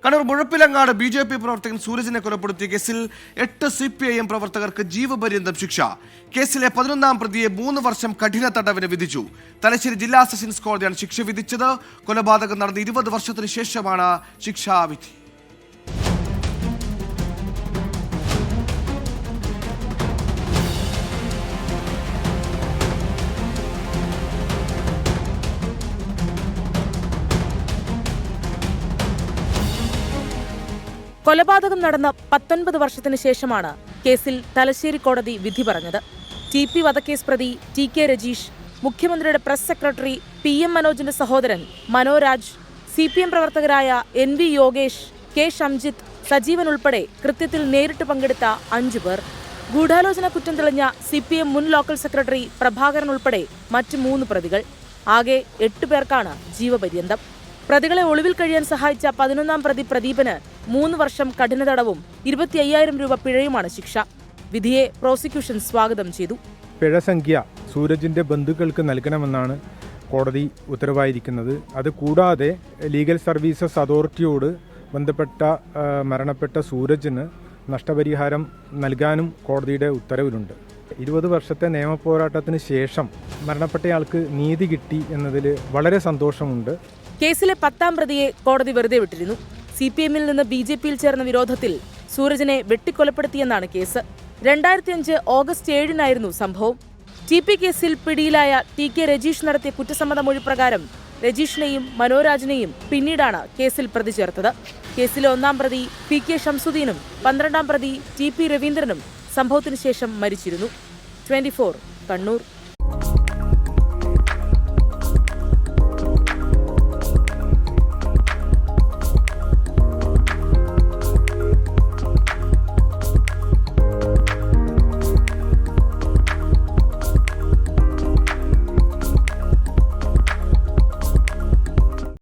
Kannur Muzhappilangad BJP പ്രവർത്തകൻ സൂരജിനെ കൊലപ്പെടുത്തിയ കേസിൽ 8 CPIM പ്രവർത്തകർക്ക് ജീവപര്യന്തം ശിക്ഷ. കേസിലെ 11ാം പ്രതിയെ 3 വർഷം കഠിന തടവിന് വിധിച്ചു. തലശ്ശേരി ജില്ലാ സെഷൻസ് കോടതിയാണ് ശിക്ഷ വിധിച്ചത്. കൊലപാതകം നടന്ന് 20 വർഷത്തിന് ശേഷമാണ് ശിക്ഷാവിധി. കൊലപാതകം നടന്ന 19 വർഷത്തിന് ശേഷമാണ് കേസിൽ തലശ്ശേരി കോടതി വിധി പറഞ്ഞത്. TP വധക്കേസ് പ്രതി TK രജീഷ്, മുഖ്യമന്ത്രിയുടെ പ്രസ് സെക്രട്ടറി PM മനോജിന്റെ സഹോദരൻ മനോരാജ്, CPM പ്രവർത്തകരായ NV യോഗേഷ്, K ഷംജിത്ത്, സജീവൻ ഉൾപ്പെടെ കൃത്യത്തിൽ നേരിട്ട് പങ്കെടുത്ത 5 പേർ. ഗൂഢാലോചന കുറ്റം തെളിഞ്ഞ CPM മുൻ ലോക്കൽ സെക്രട്ടറി പ്രഭാകരൻ ഉൾപ്പെടെ മറ്റ് 3 പ്രതികൾ. ആകെ 8 പേർക്കാണ് ജീവപര്യന്തം. പ്രതികളെ ഒളിവിൽ കഴിയാൻ സഹായിച്ച 11ാം പ്രതി പ്രദീപന് 3 വർഷം കഠിന തടവും 25,000 രൂപ പിഴയുമാണ് ശിക്ഷ. വിധിയെ പ്രോസിക്യൂഷൻ സ്വാഗതം ചെയ്തു. പിഴ സംഖ്യ സൂരജിന്റെ ബന്ധുക്കൾക്ക് നൽകണമെന്നാണ് കോടതി ഉത്തരവായിരിക്കുന്നത്. അതുകൂടാതെ ലീഗൽ സർവീസസ് അതോറിറ്റിയോട് ബന്ധപ്പെട്ട മരണപ്പെട്ട സൂരജിന് നഷ്ടപരിഹാരം നൽകാനും കോടതിയുടെ ഉത്തരവിലുണ്ട്. 20 വർഷത്തെ നിയമപോരാട്ടത്തിന് ശേഷം മരണപ്പെട്ടയാൾക്ക് നീതി കിട്ടി എന്നതിൽ വളരെ സന്തോഷമുണ്ട്. കേസിലെ 10ാം പ്രതിയെ കോടതി വെറുതെ വിട്ടിരുന്നു. CPMൽ നിന്ന് BJPയിൽ ചേർന്ന വിരോധത്തിൽ സൂരജിനെ വെട്ടിക്കൊലപ്പെടുത്തിയെന്നാണ് കേസ്. 2005 ഓഗസ്റ്റ് 7-നായിരുന്നു സംഭവം. TP കേസിൽ പിടിയിലായ TK രജീഷ് നടത്തിയ കുറ്റസമ്മത മൊഴി പ്രകാരം രജീഷിനെയും മനോരാജിനെയും പിന്നീടാണ് കേസിൽ പ്രതി ചേർത്തത്. കേസിലെ 1ാം പ്രതി PK ഷംസുദ്ദീനും 12ാം പ്രതി TP രവീന്ദ്രനും സംഭവത്തിനു ശേഷം മരിച്ചിരുന്നു. 24 കണ്ണൂർ.